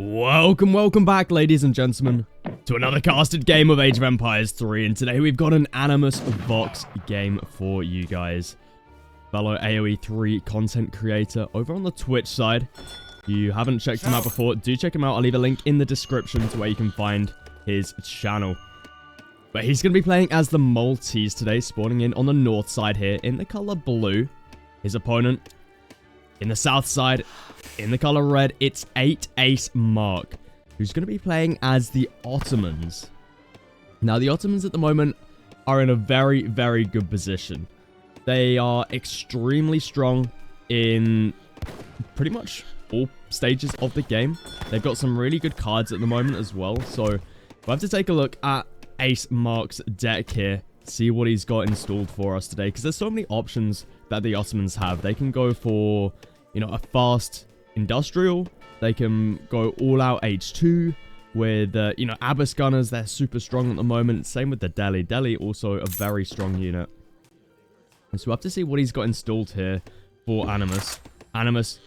Welcome back, ladies and gentlemen, to another casted game of Age of Empires 3, and today we've got an Animus Vox game for you guys. Fellow AoE 3 content creator over on the Twitch side. If you haven't checked him out before, do check him out. I'll leave a link in the description to where you can find his channel. But he's going to be playing as the Maltese today, spawning in on the north side here in the color blue. His opponent in the south side, in the color red, it's 8 Ace Mark, who's going to be playing as the Ottomans. Now, the Ottomans at the moment are in a very good position. They are extremely strong in pretty much all stages of the game. They've got some really good cards at the moment as well. So we'll have to take a look at Ace Mark's deck here, see what he's got installed for us today, because there's so many options that the Ottomans have. They can go for, you know, a fast industrial. They can go all out H2 with, you know, Abyss Gunners. They're super strong at the moment. Same with the Delhi. Delhi also a very strong unit. And so we'll have to see what he's got installed here for Animus. Animus,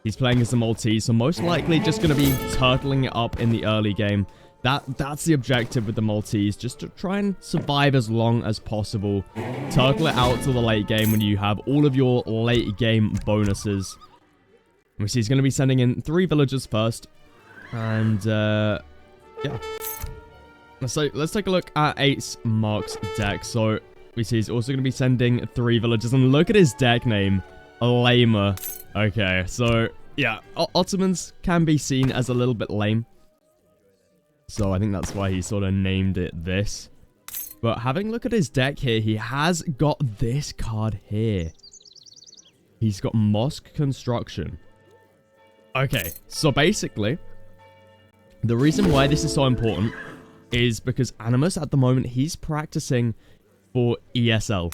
he's playing as the Maltese, so most likely just going to be turtling it up in the early game. That's the objective with the Maltese, just to try and survive as long as possible. Turtle it out to the late game when you have all of your late game bonuses. We see he's going to be sending in 3 villagers first. And, yeah. Let's take a look at Ace Mark's deck. So, we see he's also going to be sending 3 villagers. And look at his deck name. Lamer. Okay, so, yeah. Ottomans can be seen as a little bit lame. So I think that's why he sort of named it this. But having a look at his deck here, he has got this card here. He's got Mosque Construction. Okay, so basically, the reason why this is so important is because Animus at the moment, he's practicing for ESL.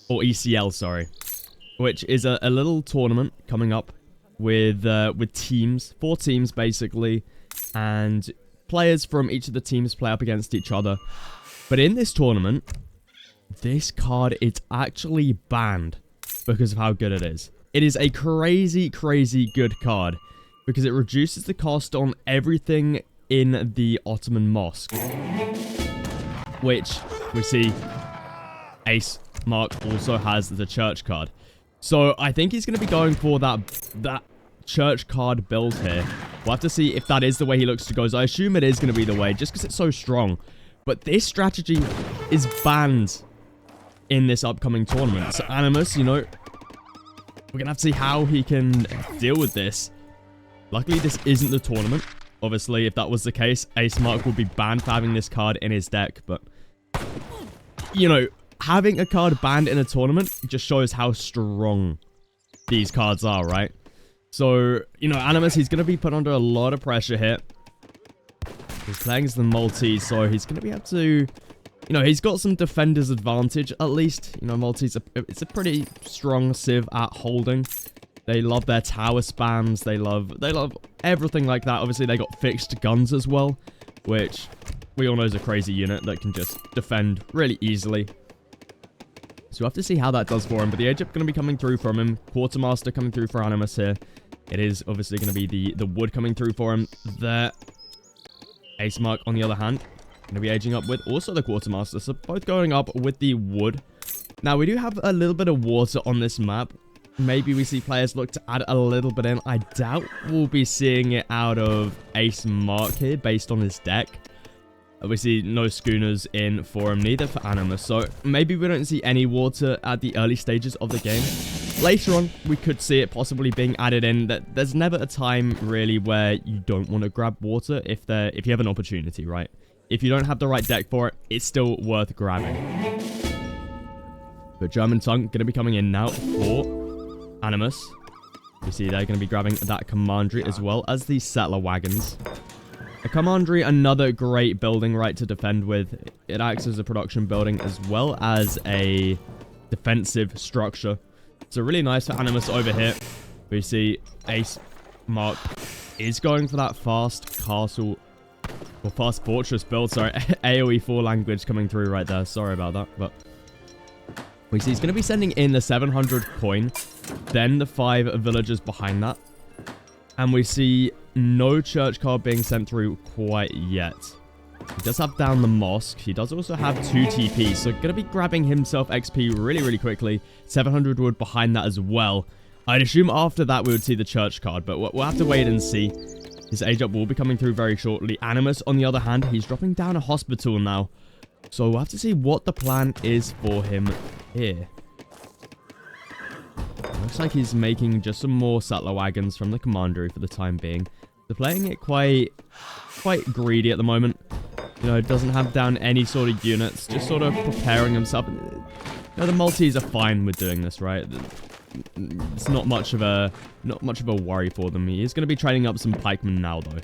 Or ECL, sorry. Which is a little tournament coming up with teams. 4 teams, basically. And players from each of the teams play up against each other. But in this tournament, this card is actually banned because of how good it is. It is a crazy good card because it reduces the cost on everything in the Ottoman Mosque. Which we see Ace Mark also has the church card. So I think he's going to be going for that church card build here. We'll have to see if that is the way he looks to go. So I assume it is going to be the way, just because it's so strong. But this strategy is banned in this upcoming tournament. So Animus, you know, we're going to have to see how he can deal with this. Luckily, this isn't the tournament. Obviously, if that was the case, Ace Mark would be banned for having this card in his deck. But, you know, having a card banned in a tournament just shows how strong these cards are, right? So, you know, Animus, he's going to be put under a lot of pressure here. He's playing as the Maltese, so he's going to be able to... You know, he's got some defender's advantage, at least. You know, Maltese, it's a pretty strong civ at holding. They love their tower spams. They love everything like that. Obviously, they got fixed guns as well, which we all know is a crazy unit that can just defend really easily. So we'll have to see how that does for him. But the Egypt going to be coming through from him. Quartermaster coming through for Animus here. It is obviously going to be the wood coming through for him there. Ace Mark, on the other hand, going to be aging up with also the Quartermaster. So both going up with the wood. Now, we do have a little bit of water on this map. Maybe we see players look to add a little bit in. I doubt we'll be seeing it out of Ace Mark here based on his deck. We see no schooners in for him, neither for Animus. So maybe we don't see any water at the early stages of the game. Later on, we could see it possibly being added in. That there's never a time really where you don't want to grab water if you have an opportunity, right? If you don't have the right deck for it, it's still worth grabbing. But German Tongue going to be coming in now for Animus. You see they're going to be grabbing that Commandery as well as the Settler Wagons. A Commandery, another great building, right, to defend with. It acts as a production building as well as a defensive structure. So really nice for Animus over here. We see Ace Mark is going for that fast castle, or fast fortress build, sorry. AoE 4 language coming through right there. Sorry about that, but we see he's going to be sending in the 700 coin, then the 5 villagers behind that. And we see no church card being sent through quite yet. He does have down the mosque. He does also have 2 TPs, so going to be grabbing himself XP really, really quickly. 700 wood behind that as well. I'd assume after that we would see the church card, but we'll have to wait and see. His age up will be coming through very shortly. Animus, on the other hand, he's dropping down a hospital now. So we'll have to see what the plan is for him here. Looks like he's making just some more settler wagons from the commandery for the time being. They're playing it quite greedy at the moment. You know, doesn't have down any sort of units, just sort of preparing himself. You know, the Maltese are fine with doing this, right? It's not much of a worry for them. He is going to be training up some pikemen now, though.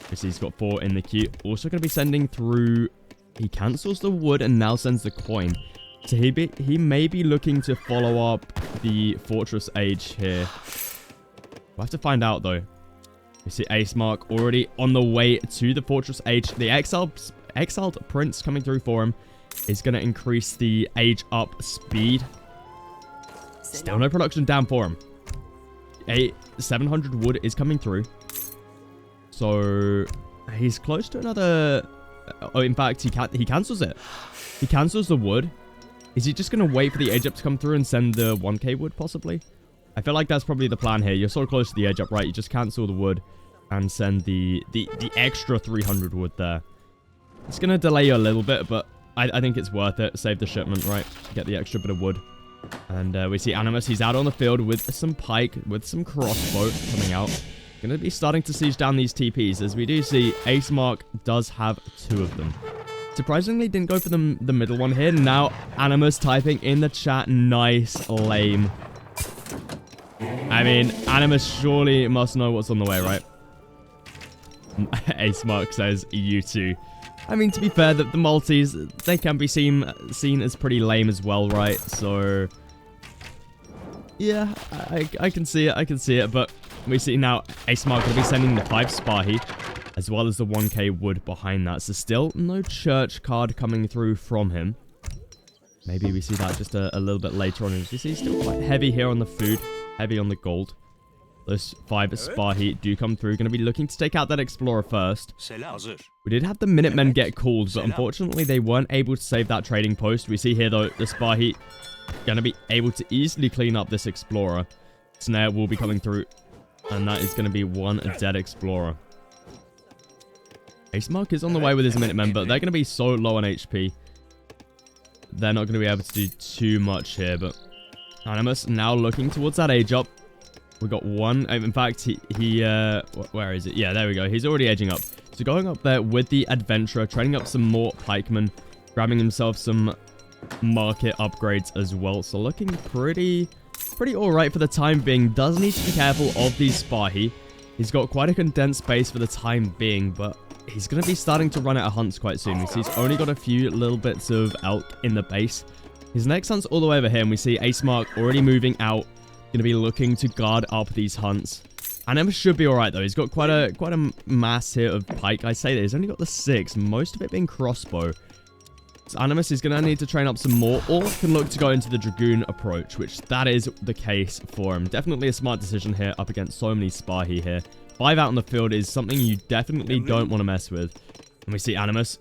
He's got 4 in the queue. Also going to be sending through. He cancels the wood and now sends the coin. So he may be looking to follow up the Fortress Age here. We'll have to find out, though. We see Ace Mark already on the way to the Fortress Age. The exiled Prince coming through for him is going to increase the age up speed. Still no production down for him. 700 wood is coming through. So he's close to another. Oh, in fact, he cancels it. He cancels the wood. Is he just going to wait for the age up to come through and send the 1k wood, possibly? I feel like that's probably the plan here. You're so close to the age up, right? You just cancel the wood and send the extra 300 wood there. It's going to delay you a little bit, but I think it's worth it. Save the shipment, right? Get the extra bit of wood. And we see Animus. He's out on the field with some pike, with some crossbow coming out. Going to be starting to siege down these TPs, as we do see Ace Mark does have 2 of them. Surprisingly, didn't go for the middle one here. Now, Animus typing in the chat, nice, lame. I mean, Animus surely must know what's on the way, right? Ace Mark says, you too. I mean, to be fair, the Maltese, they can be seen as pretty lame as well, right? So, yeah, I can see it, but we see now Ace Mark will be sending the 5 Spahi, as well as the 1k wood behind that. So still no church card coming through from him. Maybe we see that just a little bit later on. As you see, still quite heavy here on the food, heavy on the gold. Those 5 Spahi do come through. Going to be looking to take out that Explorer first. We did have the Minutemen get called, but unfortunately they weren't able to save that trading post. We see here, though, the Spahi going to be able to easily clean up this Explorer. Snare will be coming through, and that is going to be 1 dead Explorer. Ace Mark is on the way with his Minutemen, but they're going to be so low on HP. They're not going to be able to do too much here, but Animus now looking towards that age up. We got 1. In fact, where is it? Yeah, there we go. He's already edging up. So going up there with the Adventurer, training up some more pikemen, grabbing himself some market upgrades as well. So looking pretty alright for the time being. Does need to be careful of these Spahi. He's got quite a condensed base for the time being, but he's going to be starting to run out of hunts quite soon. We see he's only got a few little bits of elk in the base. His next hunt's all the way over here, and we see Ace Mark already moving out. Going to be looking to guard up these hunts. Animus should be alright, though. He's got quite a mass here of pike. I say that he's only got the 6, most of it being crossbow. So Animus is going to need to train up some more, or can look to go into the Dragoon approach, which that is the case for him. Definitely a smart decision here, up against so many Spahi here. 5 out in the field is something you definitely don't want to mess with. And we see Animus.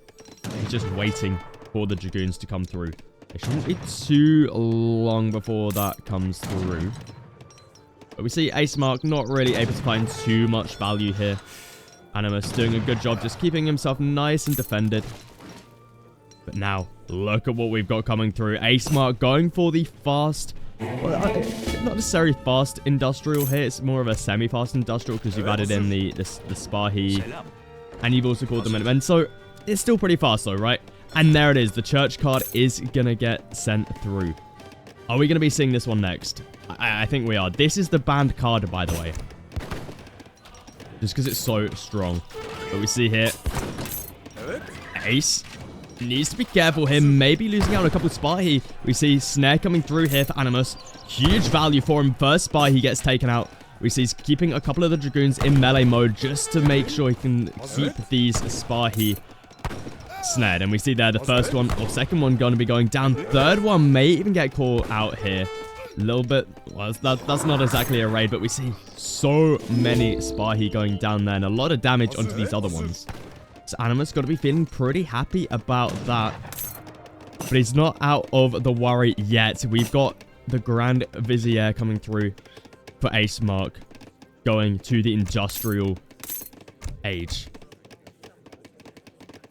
He's just waiting for the Dragoons to come through. It shouldn't be too long before that comes through. But we see Ace Mark not really able to find too much value here. Animus doing a good job just keeping himself nice and defended. But now, look at what we've got coming through. Ace Mark going for the fast... Well, not necessarily fast industrial here. It's more of a semi-fast industrial because you've added in the Spahi. And you've also called the Minutemen. So, it's still pretty fast though, right? And there it is. The church card is going to get sent through. Are we going to be seeing this one next? I think we are. This is the banned card, by the way. Just because it's so strong. But we see here, Ace needs to be careful here. Maybe losing out on a couple of Spahi. We see Snare coming through here for Animus. Huge value for him. First Spahi gets taken out. We see he's keeping a couple of the Dragoons in melee mode just to make sure he can keep these Spahi snared. And we see there the first one or second one going to be going down. Third one may even get caught out here. A little bit, well, that's not exactly a raid, but we see so many Spahi going down there and a lot of damage onto these other ones. So Animus got to be feeling pretty happy about that. But he's not out of the worry yet. We've got the Grand Vizier coming through for Ace Mark, going to the Industrial Age.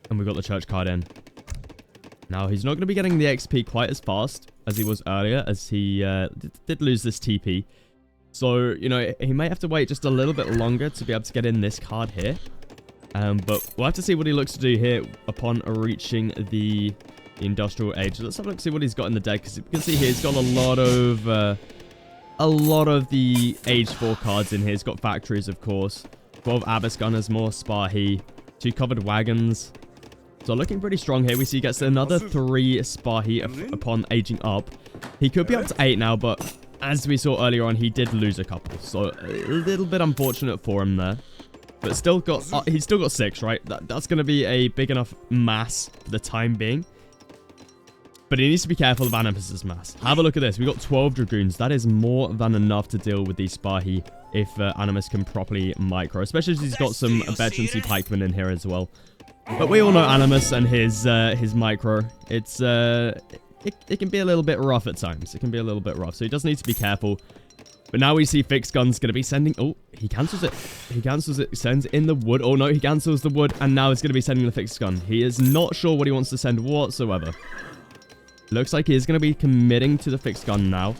And we've got the Church card in. Now, he's not going to be getting the XP quite as fast as he was earlier, as he did lose this TP. So, you know, he may have to wait just a little bit longer to be able to get in this card here. But we'll have to see what he looks to do here upon reaching the Industrial Age. Let's have a look, see what he's got in the deck, because you can see here he's got a lot of the Age 4 cards in here. He's got Factories, of course, 12 Abyss Gunners, more Spahi, 2 Covered Wagons. So looking pretty strong here. We see he gets another 3 Spahi upon aging up. He could be up to 8 now, but as we saw earlier on, he did lose a couple. So a little bit unfortunate for him there. But he's still got 6, right? That's going to be a big enough mass for the time being. But he needs to be careful of Animus's mass. Have a look at this. We've got 12 Dragoons. That is more than enough to deal with these Spahi if Animus can properly micro. Especially as he's got some veterancy pikemen in here as well. But we all know Animus and his micro. It can be a little bit rough at times. It can be a little bit rough. So he does need to be careful. But now we see Fixed Gun's going to be sending... Oh, he cancels it. He cancels it. Sends in the wood. Oh, no, he cancels the wood. And now he's going to be sending the Fixed Gun. He is not sure what he wants to send whatsoever. Looks like he is going to be committing to the Fixed Gun now.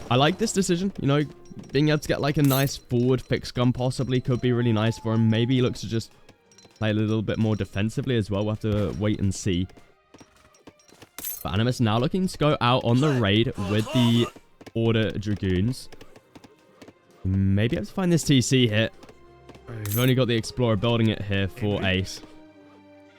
I like this decision. You know, being able to get like a nice forward Fixed Gun possibly could be really nice for him. Maybe he looks to just play a little bit more defensively as well. We'll have to wait and see. But Animus now looking to go out on the raid with the Order Dragoons. Maybe I have to find this TC here. We've only got the Explorer building it here for Ace.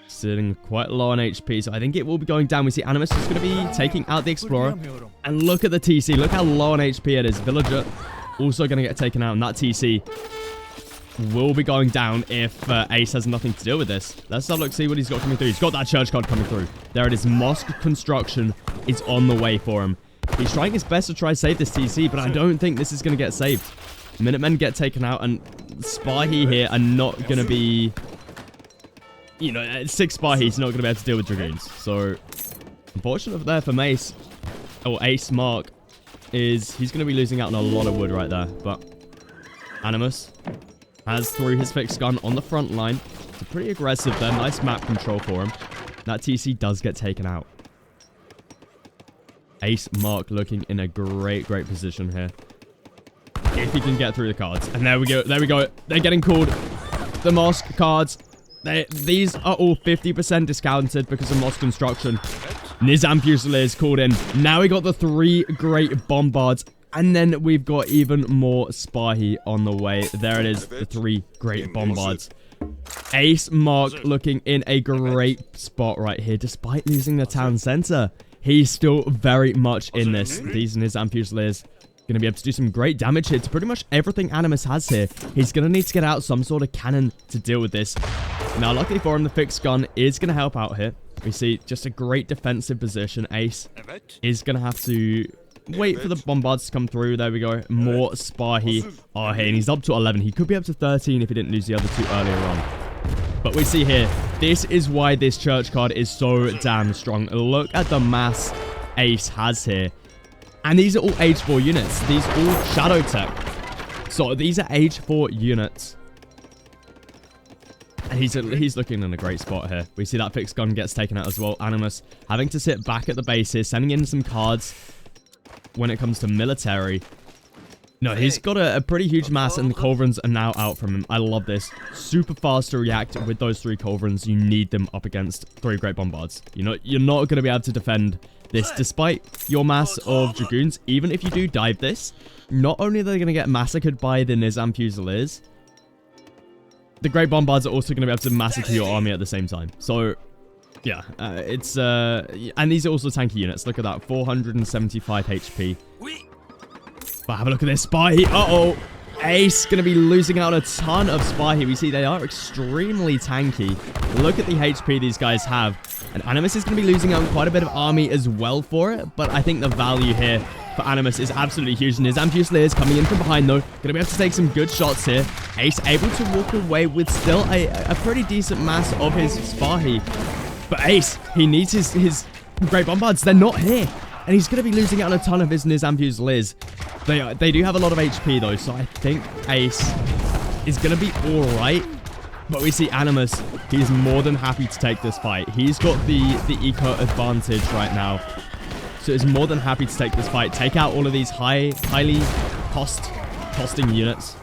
Sitting quite low on HP, so I think it will be going down. We see Animus is going to be taking out the Explorer. And look at the TC. Look how low on HP it is. Villager also going to get taken out. And that TC will be going down if Ace has nothing to do with this. Let's have a look, see what he's got coming through. He's got that Church card coming through. There it is. Mosque Construction is on the way for him. He's trying his best to try to save this TC, but I don't think this is going to get saved. Minutemen get taken out, and Spahi here are not going to be... You know, 6 Spahi, he's not going to be able to deal with Dragoons. So, unfortunate there for Mace, or Ace Mark, is he's going to be losing out on a lot of wood right there. But Animus has through his Fixed Gun on the front line. It's pretty aggressive there. Nice map control for him. That TC does get taken out. Ace Mark looking in a great position here. If he can get through the cards. And there we go. There we go. They're getting called. The Mosque cards. These are all 50% discounted because of Mosque Construction. Nizam Fusiliers called in. Now we got the 3 great Bombards. And then we've got even more Spahi on the way. There it is. The 3 great Bombards. Ace Mark looking in a great spot right here. Despite losing the town center, he's still very much in this. These Nizam Fusiliers going to be able to do some great damage here to pretty much everything Animus has here. He's going to need to get out some sort of cannon to deal with this. Now, luckily for him, the Fixed Gun is going to help out here. We see just a great defensive position. Ace is going to have to wait for the Bombards to come through. There we go. More Spahi are here, and he's up to 11. He could be up to 13 if he didn't lose the other 2 earlier on. But we see here, this is why this Church card is so damn strong. Look at the mass Ace has here. And these are all Age 4 units. These are all Shadow Tech. So these are Age 4 units. And he's looking in a great spot here. We see that Fixed Gun gets taken out as well. Animus having to sit back at the base here, sending in some cards when it comes to military. No, he's got a pretty huge mass, and the Culverins are now out from him. I love this. Super fast to react with those 3 Culverins. You need them up against 3 Great Bombards. You know, you're not going to be able to defend this despite your mass of Dragoons. Even if you do dive this, not only are they going to get massacred by the Nizam Fusiliers, the Great Bombards are also going to be able to massacre your army at the same time. So, yeah, and these are also tanky units. Look at that, 475 HP. But have a look at this Spahi. Uh-oh. Ace going to be losing out a ton of Spahi. We see they are extremely tanky. Look at the HP these guys have. And Animus is going to be losing out quite a bit of army as well for it. But I think the value here for Animus is absolutely huge. And Nizam Fusilier is coming in from behind, though. Going to be able to take some good shots here. Ace able to walk away with still a pretty decent mass of his Spahi. But Ace, he needs his Great Bombards. They're not here. And he's going to be losing out on a ton of his Nizam Fusiliers. They do have a lot of HP, though. So I think Ace is going to be all right. But we see Animus, he's more than happy to take this fight. He's got the eco advantage right now. So he's more than happy to take this fight. Take out all of these highly costing units.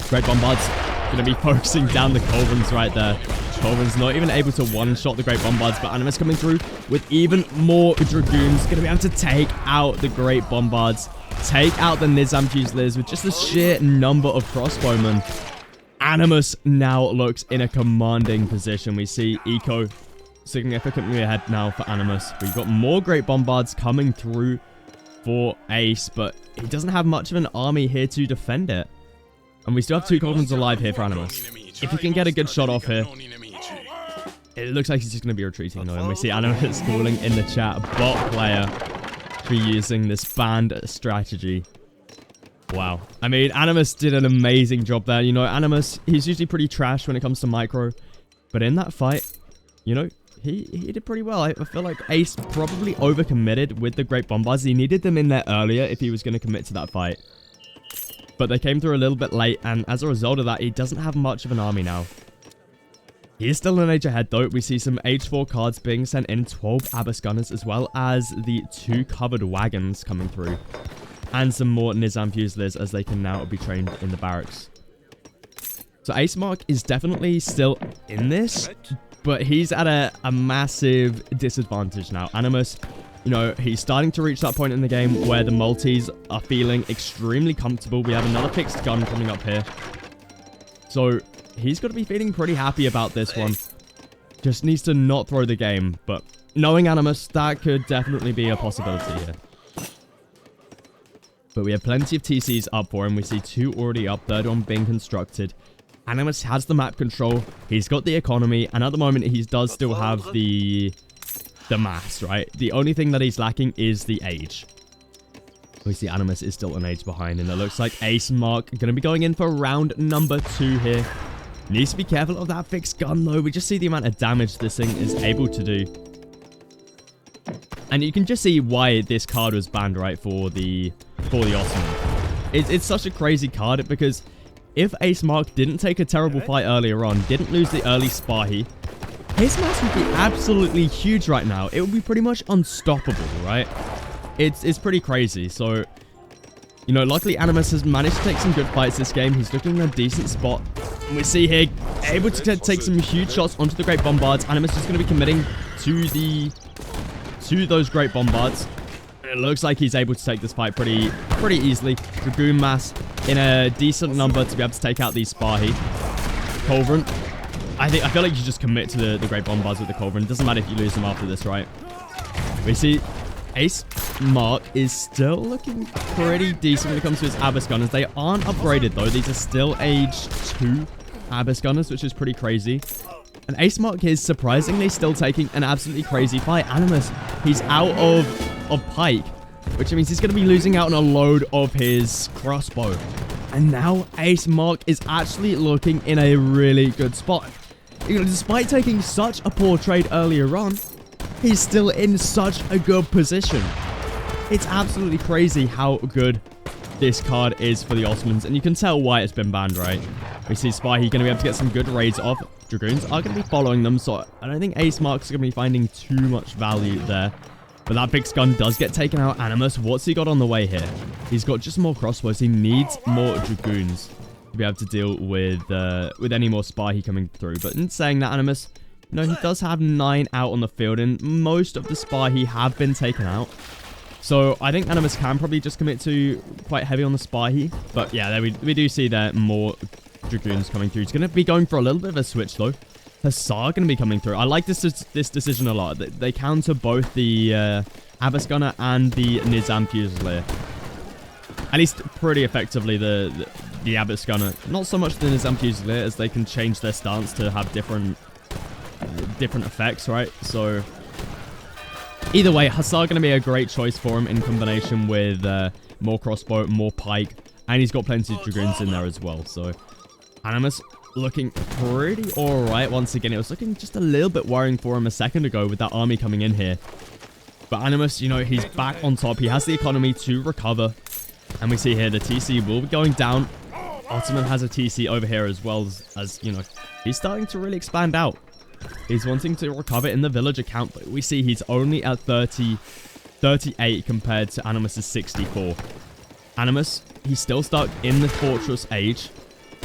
Great Bombards going to be focusing down the Culverins right there. Culverin's not even able to one-shot the Great Bombards, but Animus coming through with even more Dragoons. Going to be able to take out the Great Bombards. Take out the Nizam Fusiliers with just the sheer number of crossbowmen. Animus now looks in a commanding position. We see Eco significantly ahead now for Animus. We've got more Great Bombards coming through for Ace, but he doesn't have much of an army here to defend it. And we still have 2 Culverins alive here for Animus. If he can get a good shot off here, it looks like he's just going to be retreating though. And we see Animus calling in the chat, bot player for using this banned strategy. Wow. I mean, Animus did an amazing job there. You know, Animus, he's usually pretty trash when it comes to micro. But in that fight, you know, he did pretty well. I feel like Ace probably overcommitted with the Great Bombards. He needed them in there earlier if he was going to commit to that fight. But they came through a little bit late, and as a result of that, he doesn't have much of an army now. He is still an age ahead, though. We see some age 4 cards being sent in, 12 Abyss Gunners, as well as the 2 covered wagons coming through. And some more Nizam Fusiliers, as they can now be trained in the barracks. So Ace Mark is definitely still in this, but he's at a massive disadvantage now. Animus, you know, he's starting to reach that point in the game where the multis are feeling extremely comfortable. We have another fixed gun coming up here. So he's got to be feeling pretty happy about this one. Just needs to not throw the game, but knowing Animus, that could definitely be a possibility here. But we have plenty of TCs up for him. We see 2 already up, 3rd one being constructed. Animus has the map control. He's got the economy. And at the moment, he does still have the mass, right? The only thing that he's lacking is the age. We see Animus is still an age behind. And it looks like Ace Mark going to be going in for round number 2 here. Needs to be careful of that fixed gun, though. We just see the amount of damage this thing is able to do. And you can just see why this card was banned, right, for the Ottoman. It's such a crazy card because if Ace Mark didn't take a terrible fight earlier on, didn't lose the early Spahi, his mass would be absolutely huge right now. It would be pretty much unstoppable, right? It's pretty crazy. So, you know, luckily Animus has managed to take some good fights this game. He's looking in a decent spot. And we see here, able to take some huge shots onto the Great Bombards. Animus is going to be committing to those Great Bombards. It looks like he's able to take this fight pretty easily. Dragoon mass in a decent number to be able to take out these Spahi. Culverin. I feel like you just commit to the Great Bombards with the Culverin. Doesn't matter if you lose them after this, right? We see Ace Mark is still looking pretty decent when it comes to his Abyss Gunners. They aren't upgraded, though. These are still age 2 Abyss Gunners, which is pretty crazy. And Ace Mark is surprisingly still taking an absolutely crazy fight. Animus, he's out of Pike, which means he's going to be losing out on a load of his crossbow. And now Ace Mark is actually looking in a really good spot. You know, despite taking such a poor trade earlier on, he's still in such a good position. It's absolutely crazy how good this card is for the Ottomans, and you can tell why it's been banned, right? We see Spahi going to be able to get some good raids off. Dragoons are going to be following them, so I don't think Ace Mark's going to be finding too much value there. But that big gun does get taken out. Animus, what's he got on the way here? He's got just more crossbows. He needs more Dragoons to be able to deal with any more Spahi coming through. But in saying that, Animus, you know, he does have 9 out on the field, and most of the Spahi have been taken out. So I think Animus can probably just commit to quite heavy on the Spahi. But yeah, there we do see there more Dragoons coming through. He's going to be going for a little bit of a switch, though. Hussar going to be coming through. I like this decision a lot. They counter both the Abyss Gunner and the Nizam Fusilier. At least pretty effectively the Abyss Gunner. Not so much the Nizam Fusilier, as they can change their stance to have different effects, right? So Either way, Hussar going to be a great choice for him in combination with more crossbow, more pike, and he's got plenty of dragoons in there as well. So Animus looking pretty alright once again. It was looking just a little bit worrying for him a second ago with that army coming in here. But Animus, you know, he's back on top. He has the economy to recover. And we see here the TC will be going down. Ottoman has a TC over here as well as, you know, he's starting to really expand out. He's wanting to recover in the villager count, but we see he's only at 38 compared to Animus's 64. Animus, he's still stuck in the fortress age.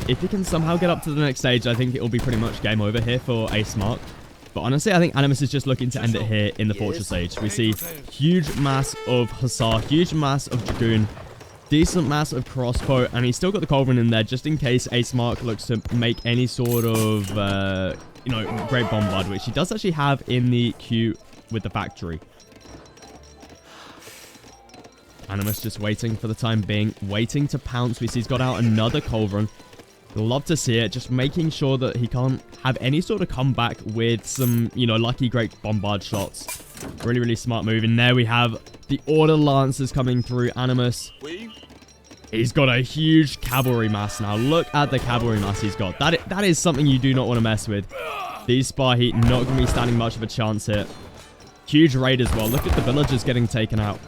If he can somehow get up to the next stage, I think it will be pretty much game over here for Ace Mark. But honestly, I think Animus is just looking to end it here in the fortress age. We see huge mass of Hussar, huge mass of Dragoon, decent mass of crossbow, and he's still got the Culverin in there just in case Ace Mark looks to make any sort of, you know, Great Bombard, which he does actually have in the queue with the factory. Animus just waiting for the time being, waiting to pounce. We see he's got out another Culverin. Love to see it, just making sure that he can't have any sort of comeback with some, you know, lucky Great Bombard shots. Really, really smart move. And there we have the Order Lancers coming through. Animus, he's got a huge cavalry mass now. Look at the cavalry mass he's got. That is something you do not want to mess with. These Sparheat not going to be standing much of a chance here. Huge raid as well. Look at the villagers getting taken out.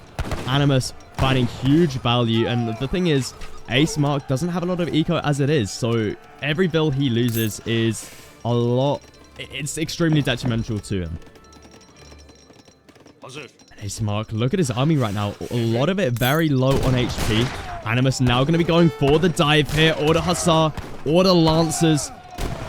Animus finding huge value. And the thing is, Ace Mark doesn't have a lot of eco as it is, so every bill he loses is a lot. It's extremely detrimental to him. Ace Mark, look at his army right now. A lot of it very low on HP. Animus now going to be going for the dive here. Order Hussar, Order Lancers,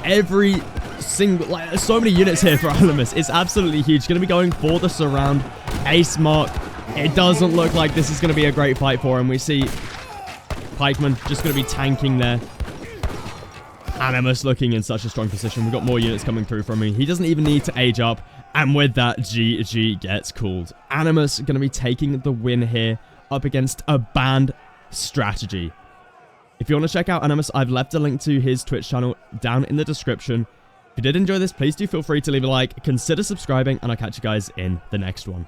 every single, like, so many units here for Animus. It's absolutely huge. Going to be going for the surround. Ace Mark, it doesn't look like this is going to be a great fight for him. We see Pikeman just going to be tanking there. Animus looking in such a strong position. We've got more units coming through from him. He doesn't even need to age up. And with that, GG gets called. Animus going to be taking the win here up against a banned strategy. If you want to check out Animus, I've left a link to his Twitch channel down in the description. If you did enjoy this, please do feel free to leave a like, consider subscribing, and I'll catch you guys in the next one.